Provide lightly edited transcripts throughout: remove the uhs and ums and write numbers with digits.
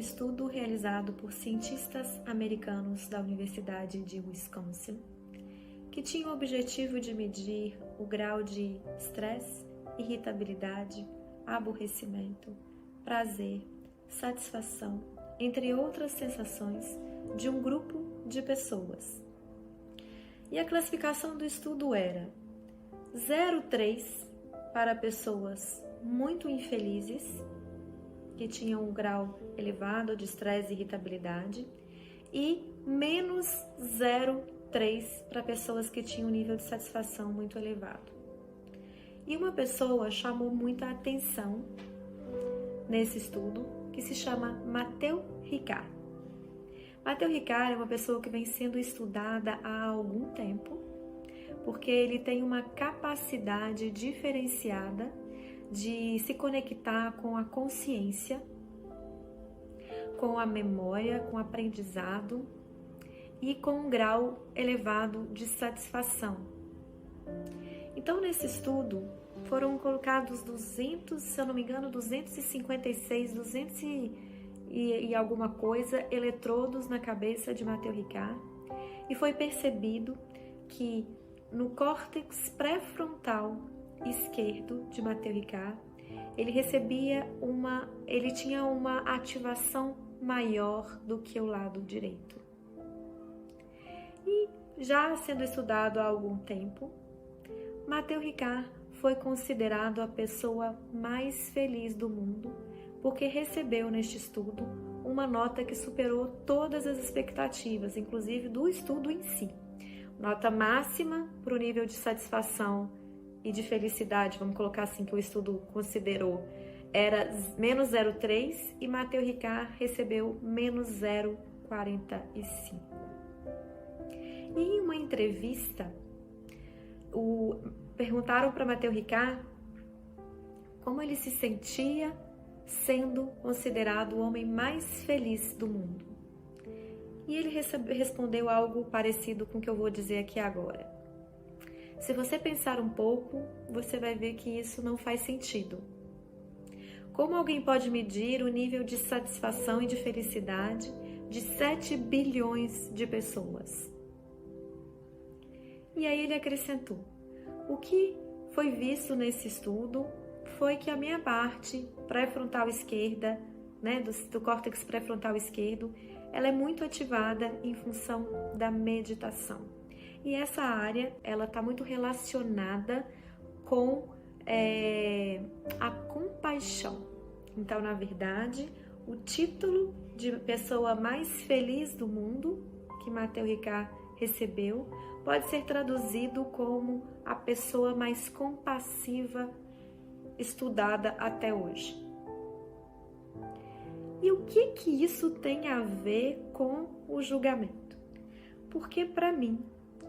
estudo realizado por cientistas americanos da Universidade de Wisconsin, que tinha o objetivo de medir o grau de estresse, irritabilidade, aborrecimento, prazer, satisfação, entre outras sensações, de um grupo de pessoas. E a classificação do estudo era 0,3 para pessoas muito infelizes, que tinham um grau elevado de estresse e irritabilidade, e menos 0,3 para pessoas que tinham um nível de satisfação muito elevado. E uma pessoa chamou muita atenção nesse estudo, que se chama Matteo Ricard. Matteo Ricard é uma pessoa que vem sendo estudada há algum tempo, porque ele tem uma capacidade diferenciada de se conectar com a consciência, com a memória, com o aprendizado e com um grau elevado de satisfação. Então, nesse estudo, foram colocados 200, se eu não me engano, 256, 200 e alguma coisa, eletrodos na cabeça de Matteo Ricard, e foi percebido que no córtex pré-frontal esquerdo de Matteo Ricard, ele tinha uma ativação maior do que o lado direito. E já sendo estudado há algum tempo, Matteo Ricard foi considerado a pessoa mais feliz do mundo, porque recebeu neste estudo uma nota que superou todas as expectativas, inclusive do estudo em si. Nota máxima para o nível de satisfação e de felicidade, vamos colocar assim, que o estudo considerou, era menos 0,3 e Matteo Ricard recebeu menos 0,45. E em uma entrevista, perguntaram para Matteo Ricard como ele se sentia sendo considerado o homem mais feliz do mundo. E ele respondeu algo parecido com o que eu vou dizer aqui agora. Se você pensar um pouco, você vai ver que isso não faz sentido. Como alguém pode medir o nível de satisfação e de felicidade de 7 bilhões de pessoas? E aí ele acrescentou: o que foi visto nesse estudo foi que a minha parte pré-frontal esquerda, do córtex pré-frontal esquerdo, ela é muito ativada em função da meditação. E essa área, ela está muito relacionada com a compaixão. Então, na verdade, o título de pessoa mais feliz do mundo, que Matteo Ricard recebeu, pode ser traduzido como a pessoa mais compassiva estudada até hoje. E o que isso tem a ver com o julgamento? Porque, para mim,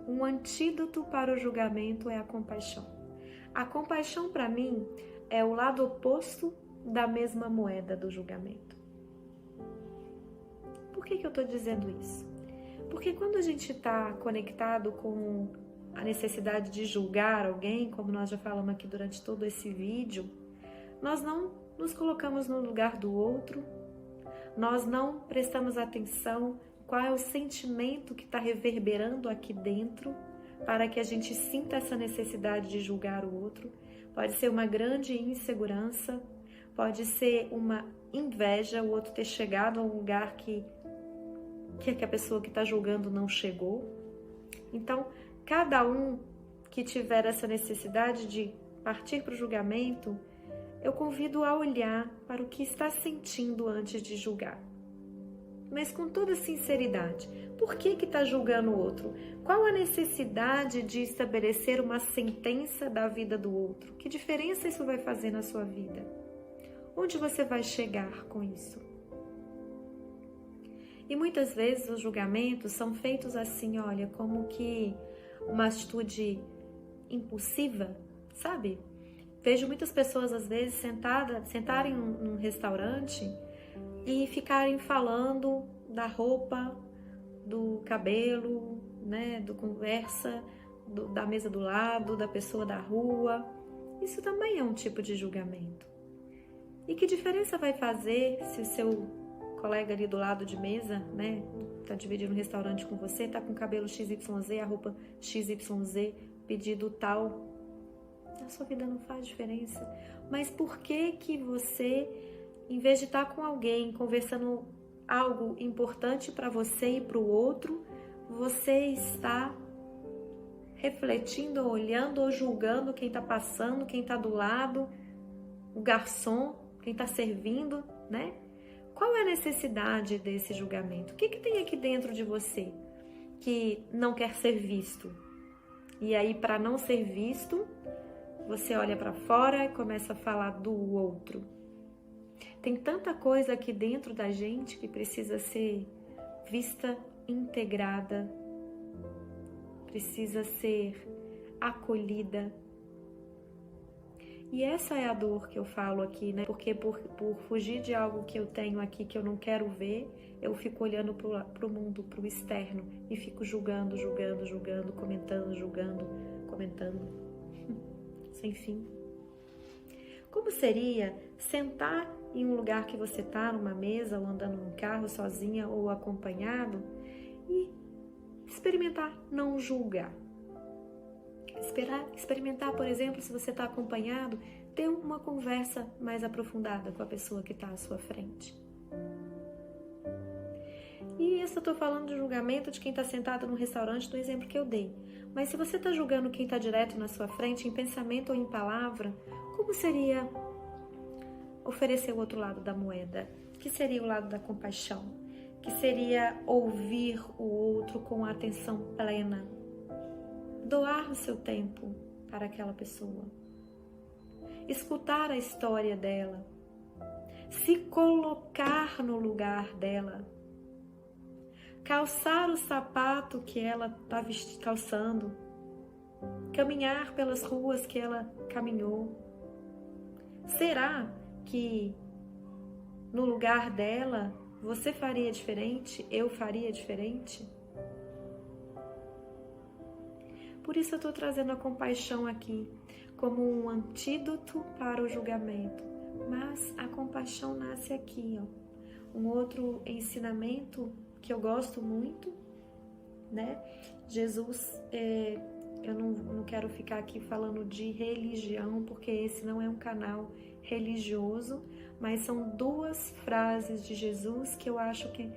um antídoto para o julgamento é a compaixão. A compaixão, para mim, é o lado oposto da mesma moeda do julgamento. Por que eu estou dizendo isso? Porque quando a gente está conectado com a necessidade de julgar alguém, como nós já falamos aqui durante todo esse vídeo, nós não nos colocamos no lugar do outro, nós não prestamos atenção qual é o sentimento que está reverberando aqui dentro para que a gente sinta essa necessidade de julgar o outro. Pode ser uma grande insegurança, pode ser uma inveja, o outro ter chegado a um lugar que a pessoa que está julgando não chegou. Então, cada um que tiver essa necessidade de partir para o julgamento, eu convido a olhar para o que está sentindo antes de julgar. Mas com toda sinceridade, por que está julgando o outro? Qual a necessidade de estabelecer uma sentença da vida do outro? Que diferença isso vai fazer na sua vida? Onde você vai chegar com isso? E muitas vezes os julgamentos são feitos assim, olha, como que uma atitude impulsiva, sabe? Vejo muitas pessoas, às vezes, sentarem num restaurante e ficarem falando da roupa, do cabelo, do conversa, da mesa do lado, da pessoa da rua. Isso também é um tipo de julgamento. E que diferença vai fazer se o seu colega ali do lado de mesa, né? Tá dividindo um restaurante com você, tá com o cabelo XYZ, a roupa XYZ, pedido tal. A sua vida não faz diferença. Mas por que que você, em vez de estar com alguém conversando algo importante para você e para o outro, você está refletindo, olhando ou julgando quem está passando, quem está do lado, o garçom, quem está servindo, né? Qual é a necessidade desse julgamento? O que tem aqui dentro de você que não quer ser visto? E aí, para não ser visto, você olha para fora e começa a falar do outro. Tem tanta coisa aqui dentro da gente que precisa ser vista, integrada, precisa ser acolhida. E essa é a dor que eu falo aqui, né? Porque por fugir de algo que eu tenho aqui que eu não quero ver, eu fico olhando pro mundo, pro externo e fico julgando, comentando, julgando, comentando. Sem fim. Como seria sentar em um lugar que você tá, numa mesa, ou andando num carro sozinha ou acompanhado e experimentar não julgar? Experimentar, por exemplo, se você está acompanhado, ter uma conversa mais aprofundada com a pessoa que está à sua frente. E isso eu estou falando de julgamento de quem está sentado num restaurante, do exemplo que eu dei. Mas se você está julgando quem está direto na sua frente, em pensamento ou em palavra, como seria oferecer o outro lado da moeda? Que seria o lado da compaixão? Que seria ouvir o outro com atenção plena? Doar o seu tempo para aquela pessoa, escutar a história dela, se colocar no lugar dela, calçar o sapato que ela está calçando, caminhar pelas ruas que ela caminhou. Será que no lugar dela você faria diferente? Eu faria diferente? Por isso eu estou trazendo a compaixão aqui como um antídoto para o julgamento. Mas a compaixão nasce aqui, ó. Um outro ensinamento que eu gosto muito, né? Jesus, eu não quero ficar aqui falando de religião, porque esse não é um canal religioso, mas são duas frases de Jesus que eu acho que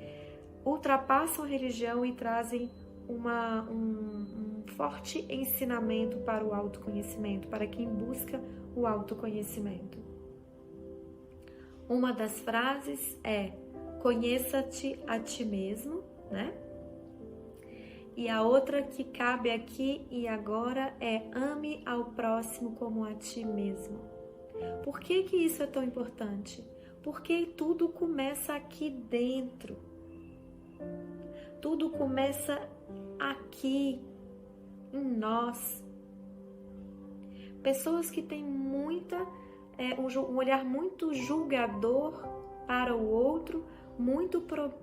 ultrapassam a religião e trazem um forte ensinamento para o autoconhecimento, para quem busca o autoconhecimento. Uma das frases é: conheça-te a ti mesmo, né? E a outra que cabe aqui e agora é: ame ao próximo como a ti mesmo. Por que que isso é tão importante? Porque tudo começa aqui dentro. Tudo começa aqui, em nós. Pessoas que têm um olhar muito julgador para o outro, muito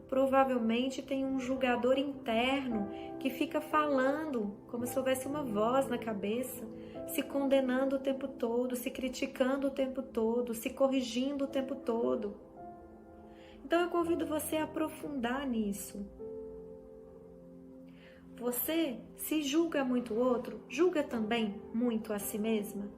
provavelmente tem um julgador interno que fica falando como se houvesse uma voz na cabeça, se condenando o tempo todo, se criticando o tempo todo, se corrigindo o tempo todo. Então eu convido você a aprofundar nisso. Você se julga muito o outro, julga também muito a si mesma?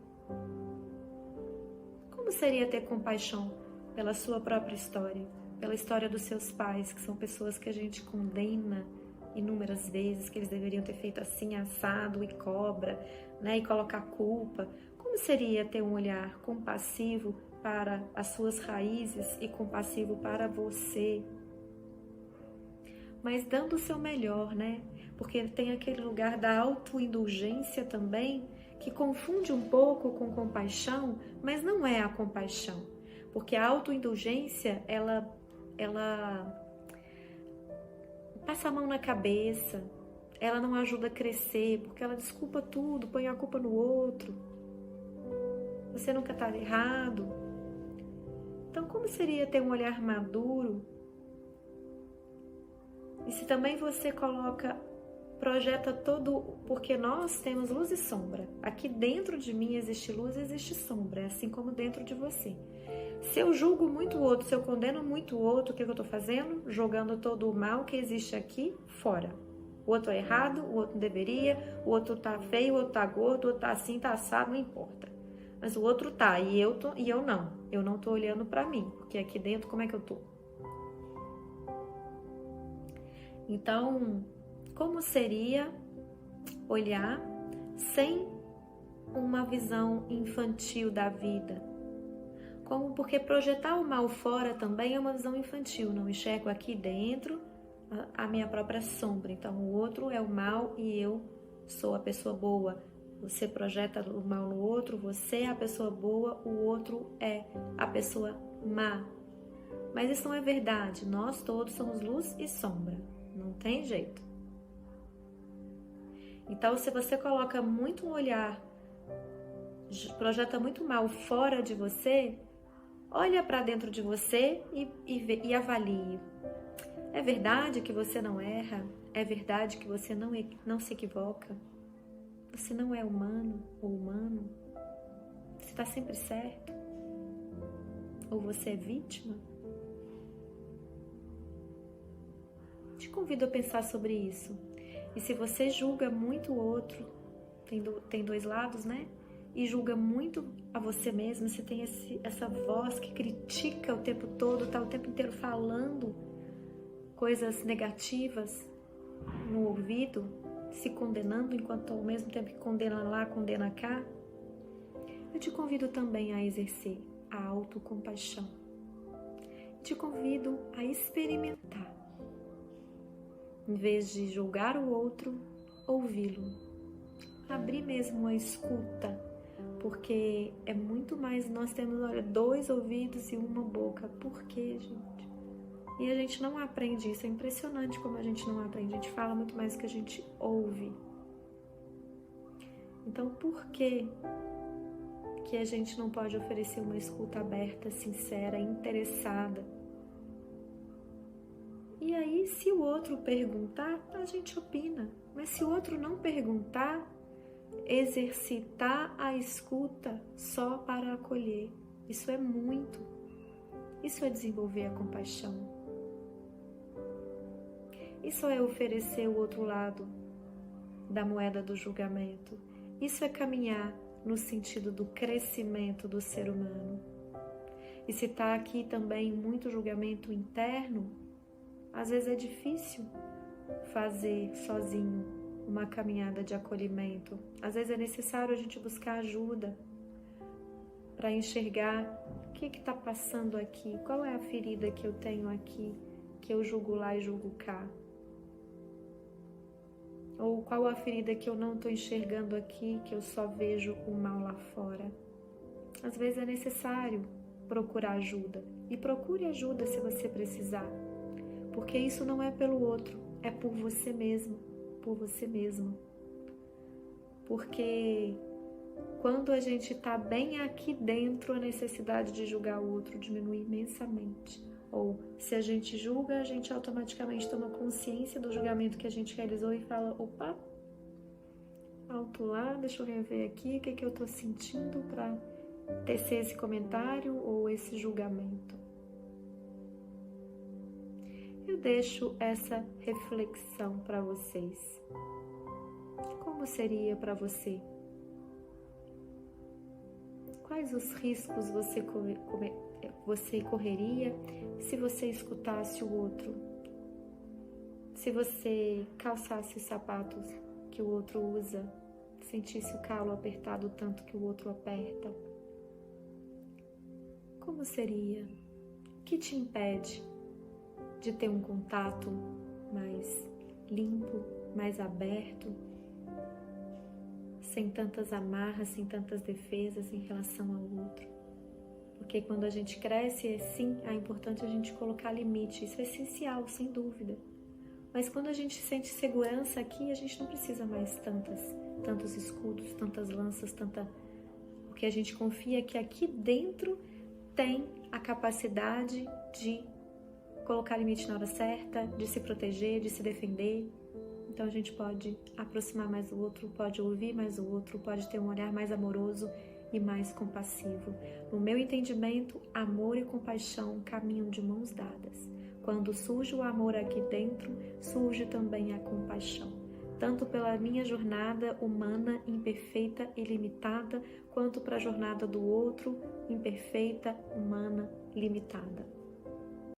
Como seria ter compaixão pela sua própria história, pela história dos seus pais, que são pessoas que a gente condena inúmeras vezes, que eles deveriam ter feito assim, assado e cobra, né, e colocar culpa? Como seria ter um olhar compassivo para as suas raízes e compassivo para você? Mas dando o seu melhor, né? Porque tem aquele lugar da autoindulgência também, que confunde um pouco com compaixão, mas não é a compaixão. Porque a autoindulgência, ela passa a mão na cabeça, ela não ajuda a crescer, porque ela desculpa tudo, põe a culpa no outro. Você nunca está errado. Então, como seria ter um olhar maduro? E se também você projeta todo, porque nós temos luz e sombra. Aqui dentro de mim existe luz e existe sombra, assim como dentro de você. Se eu julgo muito o outro, se eu condeno muito o outro, o que eu estou fazendo? Jogando todo o mal que existe aqui fora. O outro é errado, o outro não deveria, o outro tá feio, o outro tá gordo, o outro tá assim, tá assado, não importa. Mas o outro tá, e eu não. Eu não tô olhando pra mim, porque aqui dentro como é que eu tô? Então, como seria olhar sem uma visão infantil da vida? Porque projetar o mal fora também é uma visão infantil. Não enxergo aqui dentro a minha própria sombra. Então, o outro é o mal e eu sou a pessoa boa. Você projeta o mal no outro, você é a pessoa boa, o outro é a pessoa má. Mas isso não é verdade. Nós todos somos luz e sombra. Não tem jeito. Então, se você coloca muito um olhar, projeta muito mal fora de você, olha para dentro de você e avalie. É verdade que você não erra? É verdade que você não se equivoca? Você não é humano ou humano? Você está sempre certo? Ou você é vítima? Te convido a pensar sobre isso. E se você julga muito o outro, tem dois lados, né? E julga muito a você mesmo, você tem essa voz que critica o tempo todo, tá o tempo inteiro falando coisas negativas no ouvido, se condenando, enquanto ao mesmo tempo que condena lá, condena cá. Eu te convido também a exercer a autocompaixão. Te convido a experimentar. Em vez de julgar o outro, ouvi-lo. Abrir mesmo a escuta, porque é muito mais, nós temos, olha, 2 ouvidos e uma boca. Por quê, gente? E a gente não aprende isso, é impressionante como a gente não aprende, a gente fala muito mais do que a gente ouve. Então, por que a gente não pode oferecer uma escuta aberta, sincera, interessada? E aí, se o outro perguntar, a gente opina. Mas se o outro não perguntar, exercitar a escuta só para acolher. Isso é muito. Isso é desenvolver a compaixão. Isso é oferecer o outro lado da moeda do julgamento. Isso é caminhar no sentido do crescimento do ser humano. E se está aqui também muito julgamento interno, às vezes é difícil fazer sozinho uma caminhada de acolhimento. Às vezes é necessário a gente buscar ajuda para enxergar o que está passando aqui, qual é a ferida que eu tenho aqui, que eu julgo lá e julgo cá. Ou qual a ferida que eu não estou enxergando aqui, que eu só vejo o mal lá fora. Às vezes é necessário procurar ajuda. E procure ajuda se você precisar. Porque isso não é pelo outro, é por você mesmo, por você mesmo. Porque quando a gente está bem aqui dentro, a necessidade de julgar o outro diminui imensamente. Ou se a gente julga, a gente automaticamente toma consciência do julgamento que a gente realizou e fala, opa, alto lá, deixa eu rever aqui o que eu estou sentindo para tecer esse comentário ou esse julgamento. Eu deixo essa reflexão para vocês. Como seria para você? Quais os riscos você correria se você escutasse o outro? Se você calçasse os sapatos que o outro usa, sentisse o calo apertado tanto que o outro aperta? Como seria? O que te impede de ter um contato mais limpo, mais aberto, sem tantas amarras, sem tantas defesas em relação ao outro? Porque quando a gente cresce, sim, é importante a gente colocar limite, isso é essencial, sem dúvida. Mas quando a gente sente segurança aqui, a gente não precisa mais tantos escudos, tantas lanças, porque a gente confia que aqui dentro tem a capacidade de colocar limite na hora certa, de se proteger, de se defender. Então a gente pode aproximar mais o outro, pode ouvir mais o outro, pode ter um olhar mais amoroso e mais compassivo. No meu entendimento, amor e compaixão caminham de mãos dadas. Quando surge o amor aqui dentro, surge também a compaixão, tanto pela minha jornada humana imperfeita e limitada, quanto para a jornada do outro imperfeita, humana, limitada.